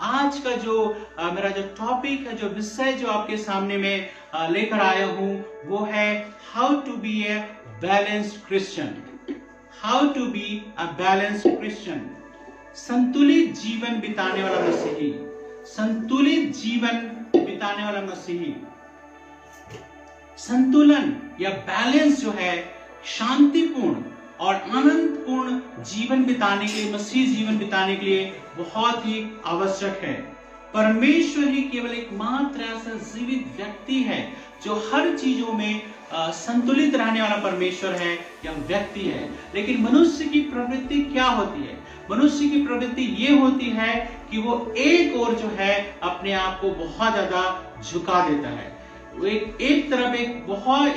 आज का जो मेरा जो टॉपिक है, जो विषय जो आपके सामने में लेकर आया हूं, वो है how to be a balanced Christian. How to be a balanced Christian. संतुलित जीवन बिताने वाला मसीही। संतुलित जीवन बिताने वाला मसीही। संतुलन या बैलेंस जो है शांतिपूर्ण और आनंदपूर्ण जीवन बिताने के लिए, मसीह जीवन बिताने के लिए बहुत ही आवश्यक है। परमेश्वर ही केवल एकमात्र ऐसा जीवित व्यक्ति है जो हर चीजों में संतुलित रहने वाला परमेश्वर है या व्यक्ति है। लेकिन मनुष्य की प्रवृत्ति क्या होती है? मनुष्य की प्रवृत्ति ये होती है कि वो एक ओर जो है अपने आप को बहुत ज्यादा झुका देता है। वो एक तरफ एक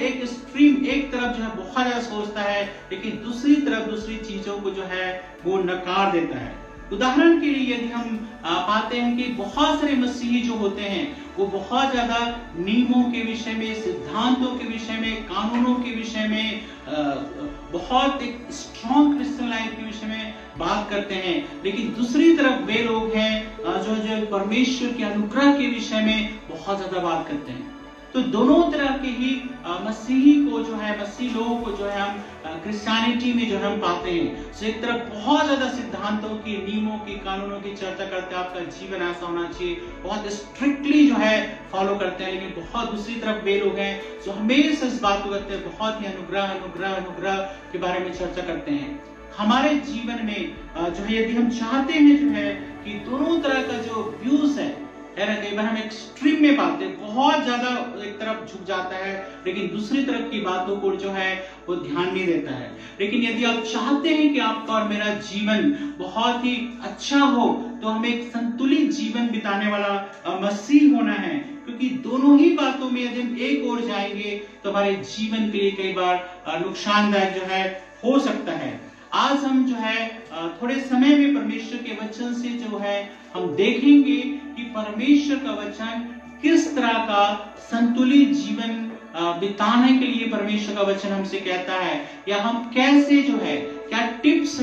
एक्सट्रीम एक तरफ जो है बहुत ज्यादा सोचता है, लेकिन दूसरी तरफ दूसरी चीजों को जो है वो नकार देता है। उदाहरण के लिए यदि हम पाते हैं कि बहुत सारे मसीही जो होते हैं वो बहुत ज्यादा नियमों के विषय में, सिद्धांतों के विषय में, कानूनों के विषय में, बहुत एक स्ट्रॉन्ग क्रिश्चियन लाइफ के विषय में बात करते हैं। लेकिन दूसरी तरफ वे लोग हैं जो परमेश्वर के अनुग्रह के विषय में बहुत ज्यादा बात करते हैं। तो दोनों तरह के ही मसीही को जो है, मसीह लोगों को जो है हम क्रिश्चियनिटी में जो हम पाते हैं। तो एक तरफ बहुत ज्यादा सिद्धांतों की, नियमों की, कानूनों की चर्चा करते हैं, आपका जीवन ऐसा होना चाहिए, बहुत स्ट्रिक्टली जो है फॉलो करते हैं। लेकिन बहुत दूसरी तरफ वे लोग हैं जो हमेशा इस बात को करते हैं, बहुत ही अनुग्रह अनुग्रह अनुग्रह के बारे में चर्चा करते हैं। हमारे जीवन में जो है यदि हम चाहते हैं जो है कि दोनों तरह का जो व्यूज है ना, कई बार हम एक्सट्रीम में पाते हैं, बहुत ज्यादा एक तरफ झुक जाता है लेकिन दूसरी तरफ की बातों को जो है वो ध्यान नहीं देता है। लेकिन यदि आप चाहते हैं कि आपका और मेरा जीवन बहुत ही अच्छा हो, तो हमें एक संतुलित जीवन बिताने वाला मसीह होना है। क्योंकि दोनों ही बातों में यदि हम एक ओर जाएंगे तो हमारे जीवन के लिए कई बार नुकसानदायक जो है हो सकता है। आज हम जो है थोड़े समय में परमेश्वर के वचन से जो है हम देखेंगे कि परमेश्वर का वचन किस तरह का संतुलित जीवन बिताने के लिए परमेश्वर का वचन हमसे कहता है, या हम कैसे जो है क्या टिप्स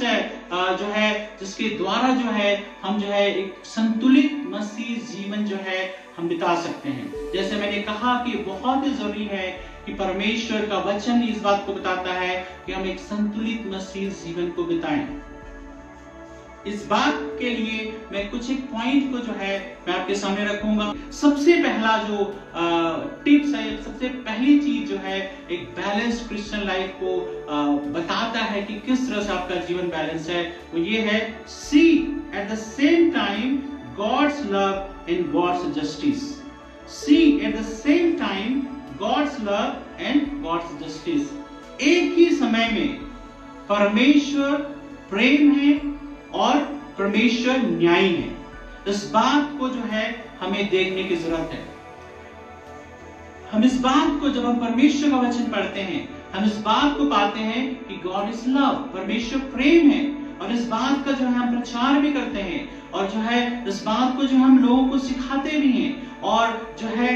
है जो है जिसके द्वारा जो है हम जो है एक संतुलित मसीह जीवन जो है हम बिता सकते हैं। जैसे मैंने कहा कि बहुत ही जरूरी है कि परमेश्वर का वचन इस बात को बताता है कि हम एक संतुलित मसीह जीवन को बिताएं। इस बात के लिए मैं कुछ एक पॉइंट को जो है मैं आपके सामने रखूंगा। सबसे पहला जो टिप्स है, सबसे पहली चीज जो है एक बैलेंस्ड क्रिश्चियन लाइफ को बताता है कि किस तरह से आपका जीवन बैलेंस है, वो ये है see at the same time God's love and God's justice. See at the same time God's love and God's justice. एक ही समय में परमेश्वर प्रेम है और परमेश्वर न्यायी है। इस बात को जो है हमें देखने की जरूरत है। हम इस बात को जब हम परमेश्वर का वचन पढ़ते हैं, हम इस बात को पाते हैं कि गॉड इज लव, परमेश्वर प्रेम है, और इस बात का जो है हम प्रचार भी करते हैं, और जो है इस बात को जो हम लोगों को सिखाते भी हैं। और जो है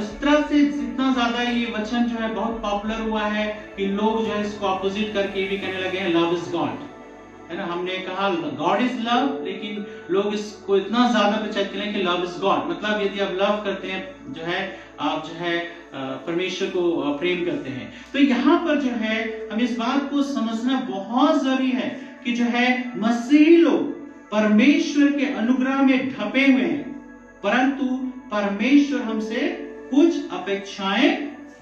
इस तरह से जितना ज्यादा ये वचन जो है बहुत पॉपुलर हुआ है कि लोग जो है इसको अपोजिट करके भी कहने लगे हैं लव इज गॉड, है ना। हमने कहा गॉड इज लव, लेकिन लोग इसको इतना ज्यादा प्रचारित करें कि लव इज गॉड, मतलब यदि आप लव करते हैं जो है आप जो है परमेश्वर को प्रेम करते हैं। तो यहाँ पर जो है हम इस बात को समझना बहुत जरूरी है कि जो है मसीही लोग परमेश्वर के अनुग्रह में ढपे हुए हैं, परंतु परमेश्वर हमसे कुछ अपेक्षाएं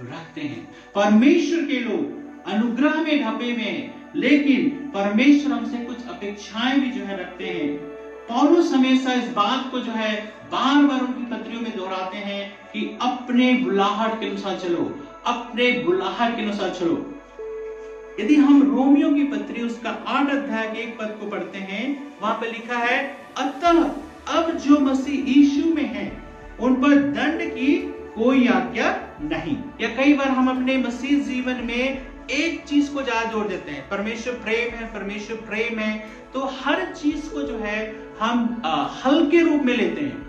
रखते हैं। परमेश्वर के लोग अनुग्रह में ढपे हुए हैं, लेकिन परमेश्वर हमसे कुछ अपेक्षाएं भी जो है रखते हैं। पौलुस हमेशा इस बात को जो है बार बार उनकी पत्रियों में दोहराते हैं कि अपने बुलाहट के अनुसार चलो, अपने बुलाहट के अनुसार चलो। यदि हम रोमियो की पत्री उसका 8 अध्याय के 1 पद को पढ़ते हैं, वहां पर लिखा है, अतः अब जो मसीह यीशु में है उन पर दंड की कोई आज्ञा नहीं। या कई बार हम अपने मसीह जीवन में एक चीज को ज्यादा जोड़ देते हैं, परमेश्वर प्रेम है, परमेश्वर प्रेम है, तो हर चीज को जो है हम हल्के रूप में लेते हैं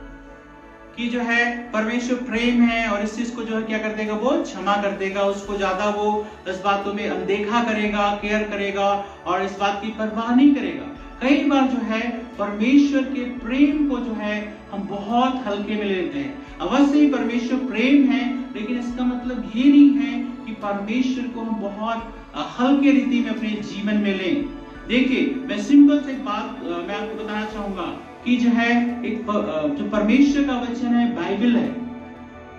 कि जो है परमेश्वर प्रेम है और इस चीज को जो है क्या कर देगा, वो क्षमा कर देगा, उसको ज्यादा वो इस बातों में अनदेखा करेगा, केयर करेगा और इस बात की परवाह नहीं करेगा। कई बार जो है परमेश्वर के प्रेम को जो है हम बहुत हल्के में लेते हैं। अवश्य ही परमेश्वर प्रेम है, लेकिन इसका मतलब ये नहीं है कि परमेश्वर को हम बहुत हल्के रीति में अपने जीवन में लें। देखिए, मैं सिंपल से एक बात मैं आपको बताना चाहूंगा कि जो है एक जो परमेश्वर का वचन है, बाइबल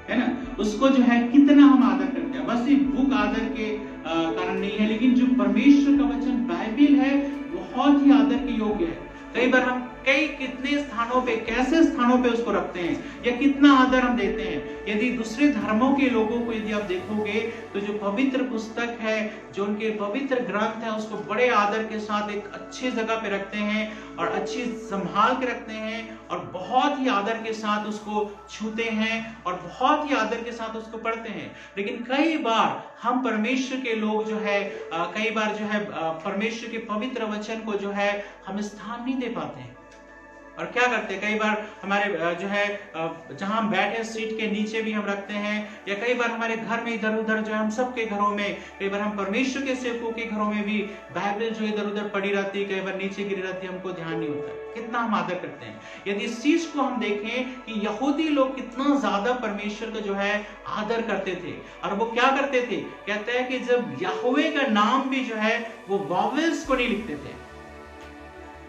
है ना, उसको जो है कितना हम आदर करते हैं। बस सिर्फ बुक आदर के कारण नहीं है, लेकिन जो परमेश्वर का वचन बाइबल है बहुत ही आदर के योग्य है। कई बार हम कितने स्थानों पे, कैसे स्थानों पे उसको रखते हैं या कितना आदर हम देते हैं। यदि दूसरे धर्मों के लोगों को यदि आप देखोगे तो जो पवित्र पुस्तक है, जो उनके पवित्र ग्रंथ है, उसको बड़े आदर के साथ एक अच्छी जगह पे रखते हैं और अच्छी संभाल के रखते हैं और बहुत ही आदर के साथ उसको छूते हैं और बहुत ही आदर के साथ उसको पढ़ते हैं। लेकिन कई बार हम परमेश्वर के लोग जो है कई बार जो है परमेश्वर के पवित्र वचन को जो है हम स्थान नहीं दे पाते हैं। और क्या करते हैं, कई बार हमारे जो है जहां हम बैठे सीट के नीचे भी हम रखते हैं, या कई बार हमारे घर में इधर उधर जो है हम सबके घरों में, कई बार हम परमेश्वर के सेवकों के घरों में भी बाइबल जो इधर उधर पड़ी रहती है, कई बार नीचे गिरी रहती है, हमको ध्यान नहीं होता है। कितना हम आदर करते हैं। यदि इस चीज को हम देखें कि यहूदी लोग कितना ज्यादा परमेश्वर का जो है आदर करते थे, और वो क्या करते थे, कहते हैं कि जब यहोवे का नाम भी जो है वो वॉवेल्स को नहीं लिखते थे।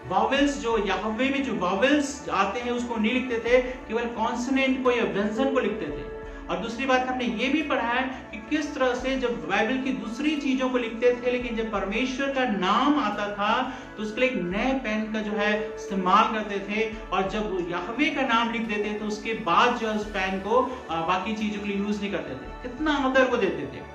वॉवेल्स जो यहोवे में जो वॉवेल्स आते हैं उसको नहीं लिखते थे, केवल कॉन्सोनेंट को या व्यंजन को लिखते थे। और दूसरी बात हमने ये भी पढ़ा है कि किस तरह से जब बाइबल की दूसरी चीजों को लिखते थे, लेकिन जब परमेश्वर का नाम आता था तो उसके लिए एक नए पेन का जो है इस्तेमाल करते थे, और जब यहोवे का नाम लिख देते तो उसके बाद जो है उस पेन को बाकी चीजों के लिए यूज नहीं करते थे। कितना आदर को देते थे।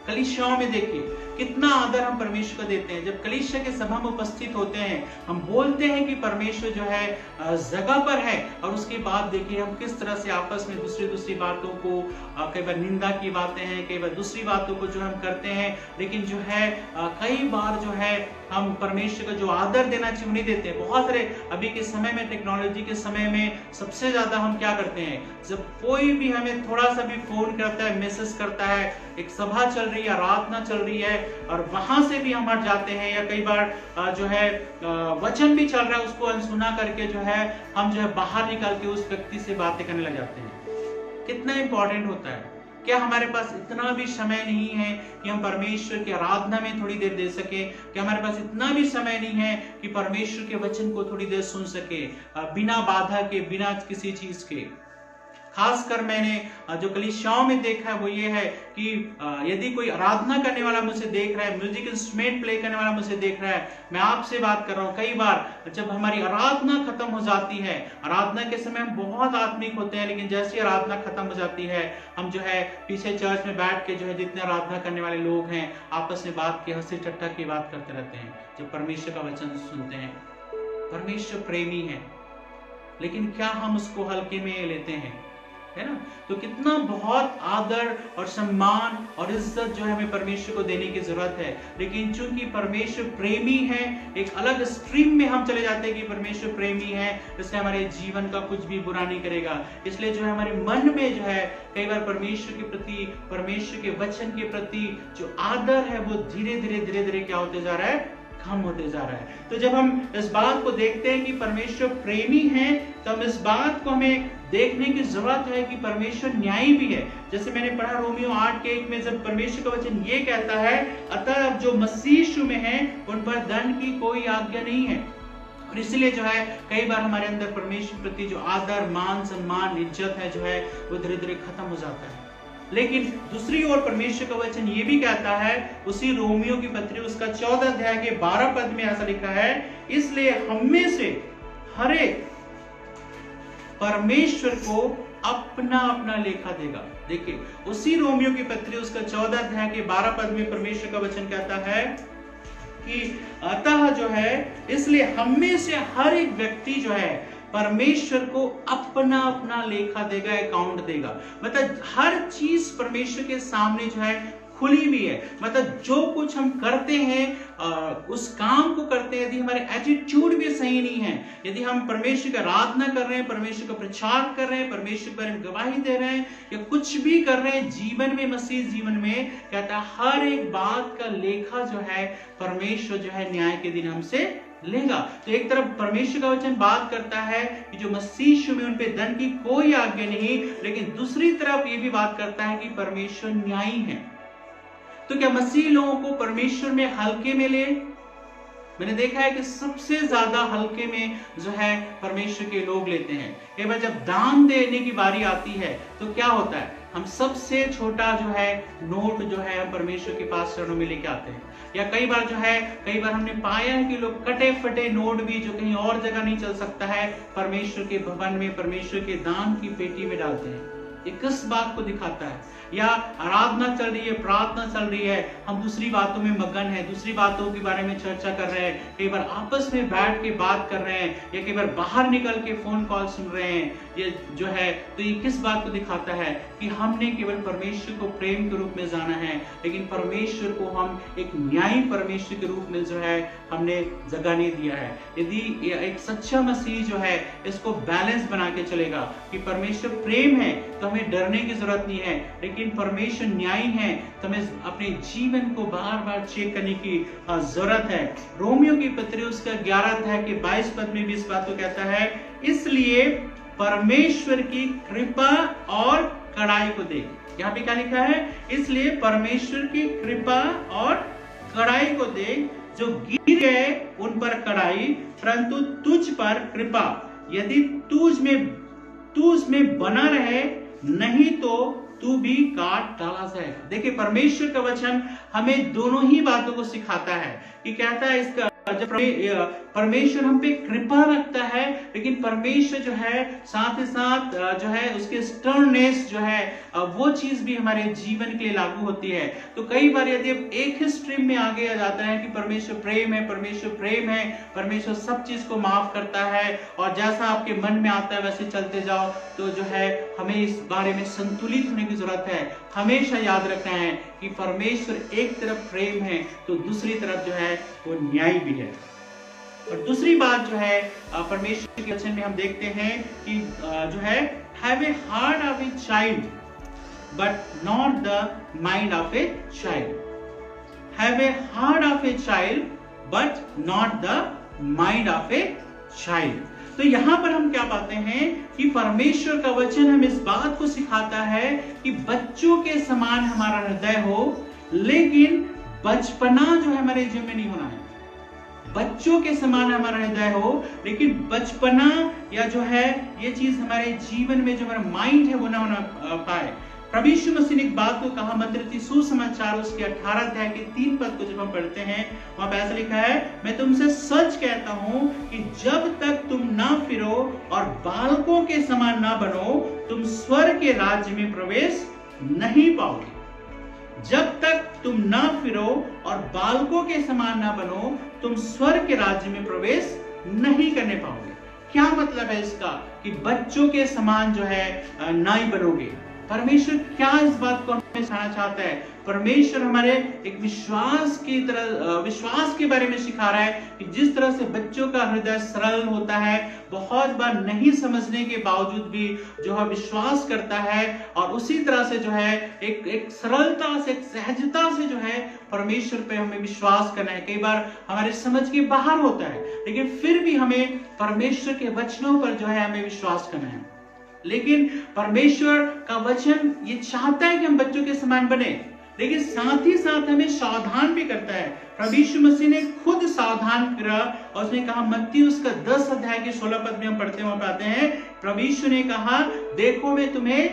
कलीसियाओं में देखिए कितना आदर हम परमेश्वर को देते हैं। जब कलीसिया के सभा में उपस्थित होते हैं, हम बोलते हैं कि परमेश्वर जो है जगह पर है, और उसके बाद देखिए हम किस तरह से आपस में दूसरी बातों को, कई बार निंदा की बातें हैं, कई बार दूसरी बातों को जो हम करते हैं, लेकिन जो है कई बार जो है हम परमेश्वर को जो आदर देना चाहिए नहीं देते। बहुत सारे अभी के समय में, टेक्नोलॉजी के समय में सबसे ज्यादा हम क्या करते हैं, जब कोई भी हमें थोड़ा सा भी फोन करता है, मैसेज करता है, एक सभा चल रही है, आराधना चल रही है, और वहां से भी हम हट जाते हैं, या कई बार जो है वचन भी चल रहा है उसको अनसुना करके जो है हम जो है बाहर निकाल के उस व्यक्ति से बातें करने लग जाते हैं। कितना इंपॉर्टेंट होता है। क्या हमारे पास इतना भी समय नहीं है कि हम परमेश्वर की आराधना में थोड़ी देर दे सके? क्या हमारे पास इतना भी समय नहीं है कि परमेश्वर के वचन को थोड़ी देर सुन सके, बिना बाधा के, बिना किसी चीज के? खासकर मैंने जो कलीसियाओं में देखा है वो ये है कि यदि कोई आराधना करने वाला मुझे देख रहा है, म्यूजिक इंस्ट्रूमेंट प्ले करने वाला मुझे देख रहा है, मैं आपसे बात कर रहा हूँ, कई बार जब हमारी आराधना खत्म हो जाती है, आराधना के समय हम बहुत आत्मिक होते हैं, लेकिन जैसे आराधना खत्म हो जाती है, हम जो है पीछे चर्च में बैठ के जो है जितने आराधना करने वाले लोग हैं आपस में बात की, हंसी ठट्ठा की बात करते रहते हैं, जब परमेश्वर का वचन सुनते हैं। परमेश्वर प्रेमी है, लेकिन क्या हम उसको हल्के में लेते हैं, है ना? तो कितना बहुत आदर और सम्मान और इज्जत जो है हमें परमेश्वर को देने की जरूरत है। लेकिन चूंकि परमेश्वर प्रेमी है, एक अलग स्ट्रीम में हम चले जाते हैं कि परमेश्वर प्रेमी है, इसलिए हमारे जीवन का कुछ भी बुरा नहीं करेगा। इसलिए जो है हमारे मन में जो है कई बार परमेश्वर के प्रति, परमेश्वर के वचन के प्रति जो आदर है वो धीरे धीरे क्या होते जा रहा है, कम होते जा रहा है। तो जब हम इस बात को देखते हैं कि परमेश्वर प्रेमी है, तो हम इस बात को हमें देखने की जरूरत है कि परमेश्वर न्यायी भी है। जैसे मैंने पढ़ा रोमियो 8:1 में, जब परमेश्वर का वचन ये कहता है, अतः अब जो मसीह यीशु में है उन पर दंड की कोई आज्ञा नहीं है। और इसलिए जो है कई बार हमारे अंदर परमेश्वर प्रति जो आदर, मान, सम्मान, इज्जत है जो है वो धीरे धीरे खत्म हो जाता है। लेकिन दूसरी ओर परमेश्वर का वचन ये भी कहता है, उसी रोमियो की पत्री उसका 14 अध्याय के 12 पद में ऐसा लिखा है, इसलिए हम में से हर एक परमेश्वर को अपना अपना लेखा देगा। देखिए उसी रोमियो की पत्री उसका 14 अध्याय के 12 पद में परमेश्वर का वचन कहता है कि अतः जो है, इसलिए हम में से हर एक व्यक्ति जो है परमेश्वर को अपना अपना लेखा देगा, अकाउंट देगा। मतलब हर चीज परमेश्वर के सामने जो है खुली हुई है। मतलब जो कुछ हम करते हैं उस काम को करते हैं, यदि हमारे एटीट्यूड भी सही नहीं है, यदि हम परमेश्वर की आराधना कर रहे हैं, परमेश्वर का प्रचार कर रहे हैं, परमेश्वर के बारे में गवाही दे रहे हैं, या कुछ भी कर रहे हैं जीवन में, मसीह जीवन में, कहता है हर एक बात का लेखा जो है परमेश्वर जो है न्याय के दिन हमसे लेगा। तो एक तरफ परमेश्वर का वचन बात करता है कि जो मसीह यीशु में उन पे दंड की कोई आज्ञा नहीं, लेकिन दूसरी तरफ ये भी बात करता है कि परमेश्वर न्यायी है। तो क्या मसीह लोगों को परमेश्वर में हल्के में ले? मैंने देखा है कि सबसे ज्यादा हल्के में जो है परमेश्वर के लोग लेते हैं। एक बार जब दान देने की बारी आती है तो क्या होता है, हम सबसे छोटा जो है नोट जो है हम परमेश्वर के पास चरणों में लेके आते हैं। या कई बार हमने पाया है कि लोग कटे फटे नोट भी जो कहीं और जगह नहीं चल सकता है, परमेश्वर के भवन में, परमेश्वर के दान की पेटी में डालते हैं। ये किस बात को दिखाता है? या आराधना चल रही है, प्रार्थना चल रही है, हम दूसरी बातों में मगन है, दूसरी बातों के बारे में चर्चा कर रहे हैं, कई बार आपस में बैठ के बात कर रहे हैं, या कई बार बाहर निकल के फोन कॉल सुन रहे हैं, ये जो है, तो ये किस बात को दिखाता है कि हमने केवल परमेश्वर को प्रेम के रूप में जाना है, लेकिन परमेश्वर को हम एक न्यायी परमेश्वर के रूप में जो है हमने जगह नहीं दिया है। यदि एक सच्चा मसीह जो है इसको बैलेंस बना के चलेगा कि परमेश्वर प्रेम है तो हमें डरने की जरूरत नहीं है, लेकिन परमेश्वर न्यायी है तो हमें अपने जीवन को बार बार चेक करने की जरूरत है। रोमियो की पत्री उसका 11 अध्याय के 22 पद में भी इस बात को कहता है, इसलिए परमेश्वर की कृपा और कड़ाई को देख। यहाँ पे क्या लिखा है? इसलिए परमेश्वर की कृपा और कड़ाई को देख, जो गिर गए उन पर कड़ाई, परंतु तुझ पर कृपा, यदि तू उसमें बना रहे, नहीं तो तू भी काट डाला जाएगा। देखिए परमेश्वर का वचन हमें दोनों ही बातों को सिखाता है कि कहता है इसका जब परमेश्वर हम पे कृपा रखता है, लेकिन परमेश्वर जो है साथ ही साथ जो है उसके स्टर्ननेस जो है वो चीज भी हमारे जीवन के लिए लागू होती है। तो कई बार यदि एक ही स्ट्रीम में आगे आ जाता है कि परमेश्वर प्रेम है, परमेश्वर प्रेम है, परमेश्वर सब चीज को माफ करता है और जैसा आपके मन में आता है वैसे चलते जाओ, तो जो है हमें इस बारे में संतुलित होने की जरूरत है। हमेशा याद रखना है कि परमेश्वर एक तरफ प्रेम है तो दूसरी तरफ जो है वो न्याय भी है। और दूसरी बात जो है परमेश्वर के वचन में हम देखते हैं कि जो है have a heart of a child but not the mind of a child. Have a heart of a child but not the mind of a child. तो यहां पर हम क्या पाते हैं कि परमेश्वर का वचन हमें इस बात को सिखाता है कि बच्चों के समान हमारा हृदय हो, लेकिन बचपना जो है हमारे जीवन में नहीं होना है। बच्चों के समान हमारा हृदय हो, लेकिन बचपना या जो है ये चीज हमारे जीवन में जो हमारा माइंड है वो ना होना पाए। प्रभु यीशु मसीह ने एक बात को कहा, मत्ती सुसमाचार उसके 18 अध्याय के 3 पद को जब हम पढ़ते हैं वहां पे ऐसा लिखा है, मैं तुमसे सच कहता हूं कि जब तक तुम ना फिरो और बालकों के समान ना बनो, तुम स्वर्ग के राज्य में प्रवेश नहीं पाओगे। जब तक तुम ना फिरो और बालकों के समान ना बनो, तुम स्वर्ग के राज्य में प्रवेश नहीं करने पाओगे। क्या मतलब है इसका कि बच्चों के समान जो है ना ही बनोगे? परमेश्वर क्या इस बात को हमें सिखाना चाहता है? परमेश्वर हमारे एक विश्वास की तरह विश्वास के बारे में सिखा रहा है कि जिस तरह से बच्चों का हृदय सरल होता है, बहुत बार नहीं समझने के बावजूद भी जो है विश्वास करता है, और उसी तरह से जो है एक सरलता से, एक सहजता से जो है परमेश्वर पे हमें विश्वास करना है। कई बार हमारे समझ के बाहर होता है, लेकिन फिर भी हमें परमेश्वर के वचनों पर जो है हमें विश्वास करना है। लेकिन परमेश्वर का वचन ये चाहता है कि हम बच्चों के समान बने, लेकिन साथ ही साथ हमें सावधान भी करता है। प्रभु यीशु मसीह ने खुद सावधान करा और उसने कहा, मत्ती उसका 10 अध्याय के 16 पद में हम पढ़ते हुए पाते हैं, प्रभु यीशु ने कहा, देखो मैं तुम्हें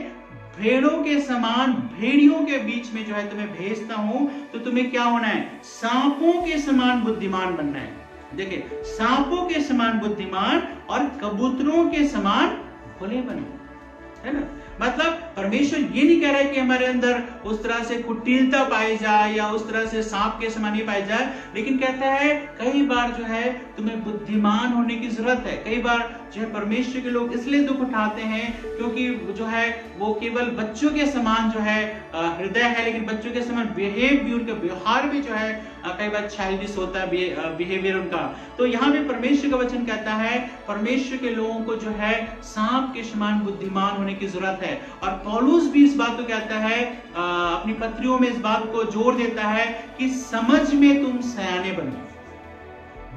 भेड़ों के समान भेड़ियों के बीच में जो है तुम्हें भेजता हूं, तो तुम्हें क्या होना है? सांपों के समान बुद्धिमान बनना है। देखिए, सांपों के समान बुद्धिमान और कबूतरों के समान भोले बनो, है ना। मतलब परमेश्वर ये नहीं कह रहा है कि हमारे अंदर उस तरह से कुटिलता पाई जाए या उस तरह से सांप के समान ही पाई जाए, लेकिन कहता है कई बार जो है तुम्हें बुद्धिमान होने की जरूरत है। कई बार जो है परमेश्वर के लोग इसलिए दुख उठाते हैं क्योंकि जो है वो केवल बच्चों के समान जो है हृदय है, लेकिन बच्चों के समान बिहेव भी, उनका व्यवहार भी जो है कई बार चाइल्डिश होता है बिहेवियर उनका। तो यहाँ पे परमेश्वर का वचन कहता है परमेश्वर के लोगों को जो है सांप के समान बुद्धिमान होने की जरूरत है। और पौलुस भी इस बात को कहता है, अपनी पत्रियों में इस बात को जोर देता है कि समझ में तुम सयाने बनो।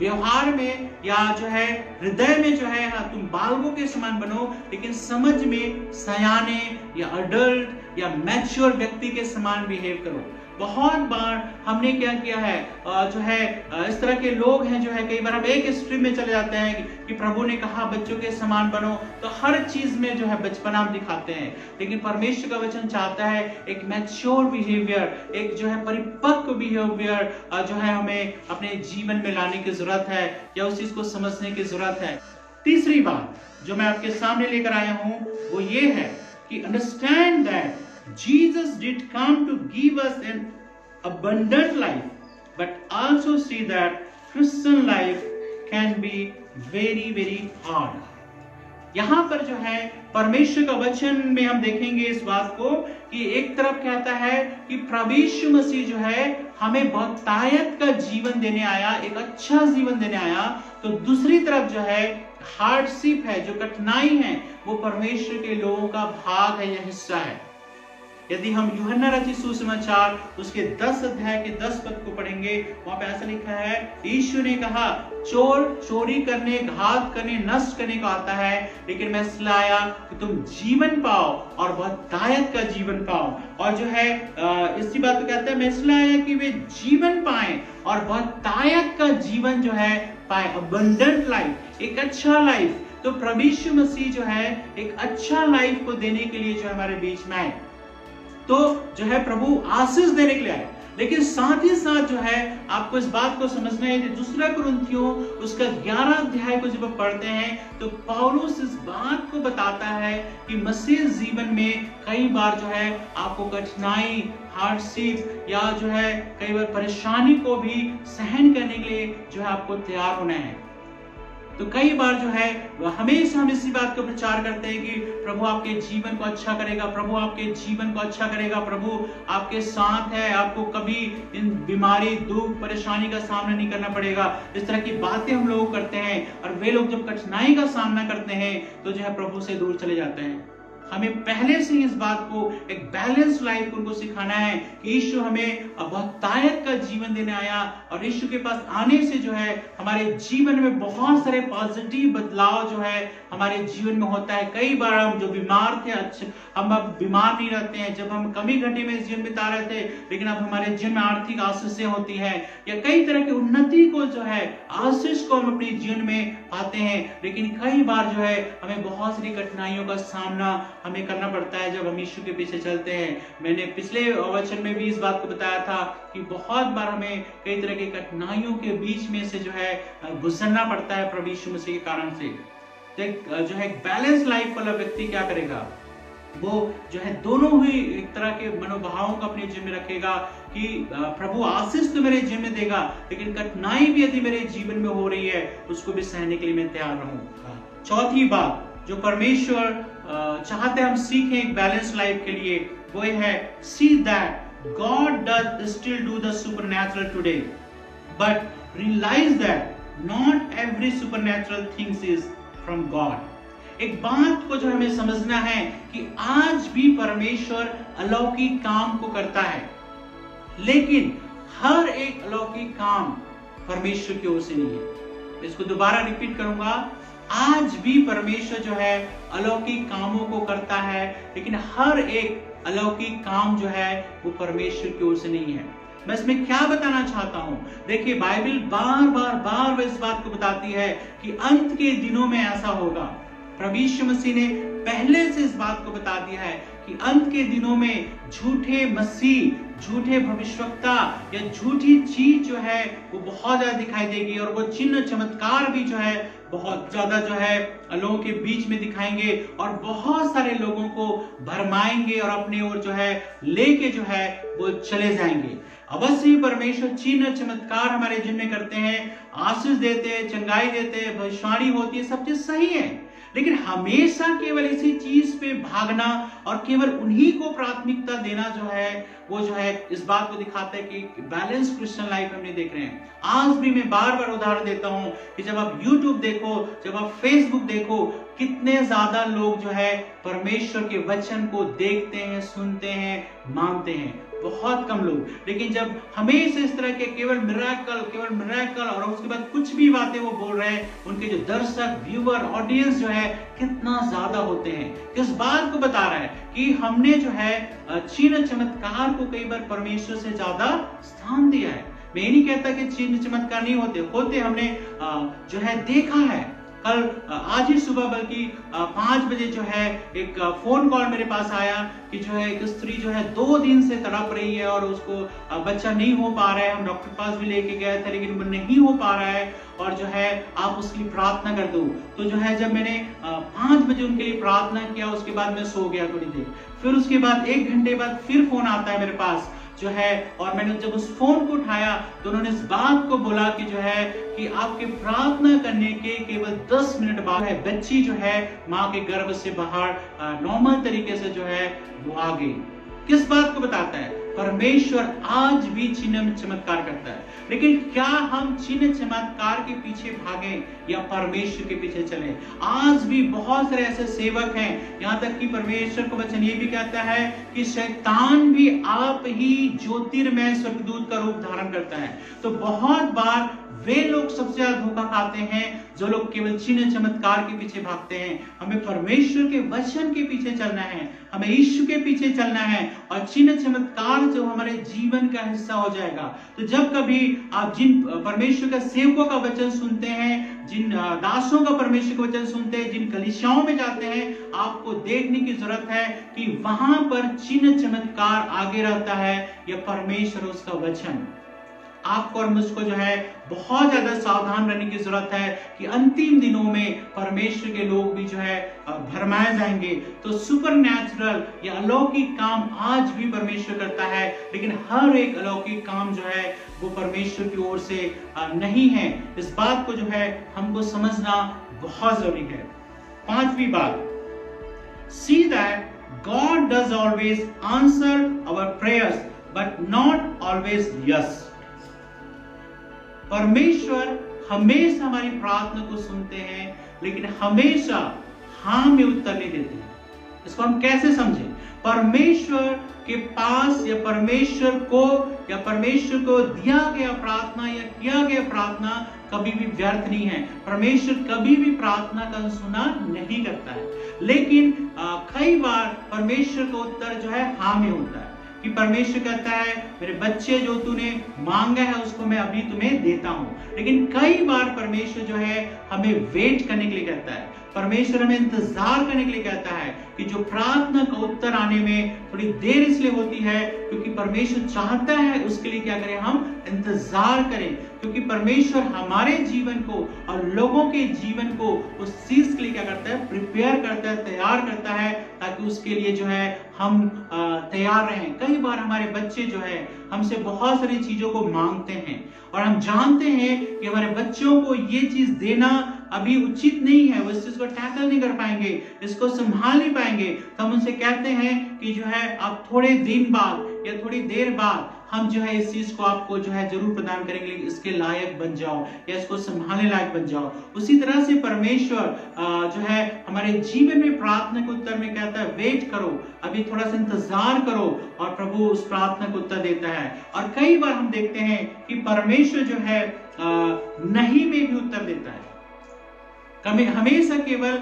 व्यवहार में या जो है हृदय में जो है हाँ, तुम बालकों के समान बनो, लेकिन समझ में सयाने या अडल्ट या मैच्योर व्यक्ति के समान बिहेव करो। बहुत बार हमने क्या किया है, जो है इस तरह के लोग हैं जो है, कई बार हम एक स्ट्रीम में चले जाते हैं कि प्रभु ने कहा बच्चों के समान बनो, तो हर चीज में जो है बचपना हम दिखाते हैं। लेकिन परमेश्वर का वचन चाहता है एक मैच्योर बिहेवियर, एक जो है परिपक्व बिहेवियर जो है हमें अपने जीवन में लाने की जरूरत है, या उस चीज को समझने की जरूरत है। तीसरी बात जो मैं आपके सामने लेकर आया हूं वो ये है कि understand that Jesus did come to give us an abundant life, but also see that Christian life can be very, very hard. यहाँ पर जो है परमेश्वर का वचन में हम देखेंगे इस बात को कि एक तरफ कहता है कि प्रभु यीशु मसीह जो है हमें बहुतायत का जीवन देने आया, एक अच्छा जीवन देने आया, तो दूसरी तरफ जो है हार्डशिप है, जो कठिनाई है, वो परमेश्वर के लोगों का भाग है या हिस्सा है। यदि हम यूहन्ना रचित सुसमाचार उसके 10 अध्याय के 10 पद को पढ़ेंगे, वहां पे ऐसा लिखा है, यीशु ने कहा चोर चोरी करने, घात करने, नष्ट करने को आता है, लेकिन मैं इसलिए आया कि तुम जीवन पाओ और बहुतायत का जीवन पाओ। और जो है इसी बात को कहता है, मैं इसलिए आया कि वे जीवन पाएं और बहुतायत का जीवन जो है पाए, अबंडेंट लाइफ, एक अच्छा लाइफ। तो प्रभु यीशु मसीह जो है एक अच्छा लाइफ को देने के लिए जो हमारे बीच में आए, तो जो है प्रभु आशीष देने के लिए आए। लेकिन साथ ही साथ जो है आपको इस बात को समझना है कि दूसरा कुरिन्थियों उसका 11 अध्याय को जब आप पढ़ते हैं तो पौलुस इस बात को बताता है कि मसीह जीवन में कई बार जो है आपको कठिनाई, हार्डशिप या जो है कई बार परेशानी को भी सहन करने के लिए जो है आपको तैयार होना है। तो कई बार जो है हमेशा हम इसी बात का प्रचार करते हैं कि प्रभु आपके जीवन को अच्छा करेगा, प्रभु आपके जीवन को अच्छा करेगा, प्रभु आपके साथ है, आपको कभी इन बीमारी, दुख, परेशानी का सामना नहीं करना पड़ेगा। इस तरह की बातें हम लोग करते हैं और वे लोग जब कठिनाई का सामना करते हैं तो जो है प्रभु से दूर चले जाते हैं। हमें पहले से इस बात को एक बैलेंस लाइफ उनको सिखाना है कि यीशु हमें बहुतायत का जीवन देने आया, और यीशु के पास आने से जो है हमारे जीवन में बहुत सारे पॉजिटिव बदलाव जो है हमारे जीवन में होता है। कई बार हम जो बीमार थे, हम अब बीमार नहीं रहते हैं। जब हम कमी घटी में जीवन बिता रहे थे, लेकिन अब हमारे जीवन में आर्थिक आशीषें होती है, या कई तरह की उन्नति को जो है आशीष को हम अपने जीवन में पाते हैं। लेकिन कई बार जो है हमें बहुत सारी कठिनाइयों का सामना हमें करना पड़ता है जब हम यीशु के पीछे चलते हैं। मैंने पिछले वचन में भी इस बात को बताया था कि बहुत बार हमें कई तरह की कठिनाइयों के बीच में से जो है गुजरना पड़ता है प्रभु यीशु मसीह के कारण से। जो है बैलेंस लाइफ वाला व्यक्ति क्या करेगा, वो जो है दोनों ही एक तरह के मनोभावों को अपने जीवन में रखेगा कि प्रभु आशीष तो मेरे जीवन में देगा, लेकिन कठिनाई भी यदि मेरे जीवन में हो रही है उसको भी सहने के लिए मैं तैयार रहूं। चौथी बात जो परमेश्वर चाहते हम सीखें एक बैलेंस लाइफ के लिए, वो है see that God does still do the supernatural today, but realize that not every supernatural things is from God. एक बात को जो हमें समझना है कि आज भी परमेश्वर अलौकिक काम को करता है, लेकिन हर एक अलौकिक काम परमेश्वर की ओर से नहीं है। इसको दोबारा रिपीट करूंगा, आज भी परमेश्वर जो है अलौकिक कामों को करता है, लेकिन हर एक अलौकिक काम जो है वो परमेश्वर की ओर से नहीं है। मैं इसमें क्या बताना चाहता हूं, देखिए बाइबल बार बार इस बात को बताती है कि अंत के दिनों में ऐसा होगा। प्रभु यीशु मसीह ने पहले से इस बात को बता दिया है कि अंत के दिनों में झूठे मसीह, झूठे भविष्यवक्ता या झूठी चीज जो है वो बहुत ज्यादा दिखाई देगी, और वो चिन्ह चमत्कार भी जो है बहुत ज्यादा जो है लोगों के बीच में दिखाएंगे और बहुत सारे लोगों को भरमाएंगे और अपने ओर जो है लेके जो है वो चले जाएंगे। अवश्य ही परमेश्वर चिन्ह चमत्कार हमारे जीवन में करते हैं, आशीष देते हैं, चंगाई देते हैं, भविष्यवाणी होती है, सब चीज सही है, लेकिन हमेशा केवल इसी चीज पे भागना और केवल उन्हीं को प्राथमिकता देना जो है वो जो है इस बात को दिखाता है कि बैलेंस क्रिश्चियन लाइफ हम नहीं देख रहे हैं। आज भी मैं बार उदाहरण देता हूं कि जब आप YouTube देखो, जब आप Facebook देखो, कितने ज्यादा लोग जो है परमेश्वर के वचन को देखते हैं, सुनते हैं, मानते हैं। बहुत कम लोग। लेकिन जब हमेशा इस तरह के केवल मिरेकल और उसके बाद कुछ भी बातें वो बोल रहे हैं, उनके जो दर्शक, व्यूअर, ऑडियंस जो है कितना ज्यादा होते हैं। किस बात को बता रहा है कि हमने जो है चिन्ह चमत्कार को कई बार परमेश्वर से ज्यादा स्थान दिया है। मैं नहीं कहता कि चिन्ह चमत्कार नहीं होते हमने जो है देखा है। कल आज ही सुबह बल्कि 5 बजे जो है एक फोन कॉल मेरे पास आया कि जो है एक स्त्री जो है 2 दिन से तड़प रही है और उसको बच्चा नहीं हो पा रहा है। हम डॉक्टर के पास भी लेके गए थे लेकिन वो नहीं हो पा रहा है और जो है आप उसके लिए प्रार्थना कर दो। तो जो है जब मैंने 5 बजे उनके लिए प्रार्थना किया, उसके बाद मैं सो गया थोड़ी देर। फिर उसके बाद 1 घंटे बाद फिर फोन आता है मेरे पास जो है, और मैंने जब उस फोन को उठाया तो उन्होंने इस बात को बोला कि जो है कि आपके प्रार्थना करने के केवल 10 मिनट बाद है बच्ची जो है माँ के गर्भ से बाहर नॉर्मल तरीके से जो है वो आ गई। किस बात को बताता है? परमेश्वर आज भी चिन्ह चमत्कार करता है। लेकिन क्या हम चिन्ह चमत्कार के पीछे भागें या परमेश्वर के पीछे चलें? आज भी बहुत सारे ऐसे सेवक हैं, यहाँ तक कि परमेश्वर का वचन ये भी कहता है कि शैतान भी आप ही ज्योतिर्मय स्वर्गदूत का रूप धारण करता है। तो बहुत बार वे लोग सबसे ज्यादा धोखा खाते हैं जो लोग केवल चिन्ह चमत्कार के पीछे भागते हैं। हमें परमेश्वर के वचन के पीछे चलना है, हमें यीशु के पीछे चलना है और चिन्ह चमत्कार जो हमारे जीवन का हिस्सा हो जाएगा। तो जब कभी आप जिन परमेश्वर का सेवकों का वचन सुनते हैं, जिन दासों का परमेश्वर का वचन सुनते हैं, जिन कलीसियाओं में जाते हैं, आपको देखने की जरूरत है कि वहां पर चिन्ह चमत्कार आगे रहता है या परमेश्वर उसका वचन। आपको और मुझको जो है बहुत ज्यादा सावधान रहने की जरूरत है कि अंतिम दिनों में परमेश्वर के लोग भी जो है भरमाए जाएंगे। तो सुपरनैचुरल या अलौकिक काम आज भी परमेश्वर करता है, लेकिन हर एक अलौकिक काम जो है वो परमेश्वर की ओर से नहीं है। इस बात को जो है हमको समझना बहुत जरूरी है। 5वीं बात, see that God does always answer our prayers but not always yes। परमेश्वर हमेशा हमारी प्रार्थना को सुनते हैं लेकिन हमेशा हाँ में उत्तर नहीं देते हैं। इसको हम कैसे समझें? परमेश्वर के पास या परमेश्वर को दिया गया प्रार्थना या किया गया प्रार्थना कभी भी व्यर्थ नहीं है। परमेश्वर कभी भी प्रार्थना का अनसुना नहीं करता है। लेकिन कई बार परमेश्वर का उत्तर जो है हाँ में होता है कि परमेश्वर कहता है मेरे बच्चे जो तूने मांगा है उसको मैं अभी तुम्हें देता हूं। लेकिन कई बार परमेश्वर जो है हमें वेट करने के लिए कहता है, परमेश्वर हमें इंतजार करने के लिए कहता है कि जो प्रार्थना का उत्तर आने में थोड़ी देर इसलिए होती है क्योंकि परमेश्वर चाहता है उसके लिए क्या करें, हम इंतजार करें। क्योंकि परमेश्वर हमारे जीवन को और लोगों के जीवन को उस चीज के लिए क्या करता है, प्रिपेयर करता है, तैयार करता है, ताकि उसके लिए जो है हम तैयार रहें। कई बार हमारे बच्चे जो है हमसे बहुत सारी चीजों को मांगते हैं और हम जानते हैं कि हमारे बच्चों को ये चीज देना अभी उचित नहीं है, वो इस चीज को टैकल नहीं कर पाएंगे, इसको संभाल नहीं पाएंगे। तो हम उनसे कहते हैं कि जो है आप थोड़े दिन बाद या थोड़ी देर बाद हम जो है इस चीज को आपको जो है जरूर प्रदान करेंगे, इसके लायक बन जाओ या इसको संभालने लायक बन जाओ। उसी तरह से परमेश्वर जो है हमारे जीवन में प्रार्थना के उत्तर में कहता है वेट करो, अभी थोड़ा सा इंतजार करो, और प्रभु उस प्रार्थना को उत्तर देता है। और कई बार हम देखते हैं कि परमेश्वर जो है नहीं में भी उत्तर देता है। हमेशा केवल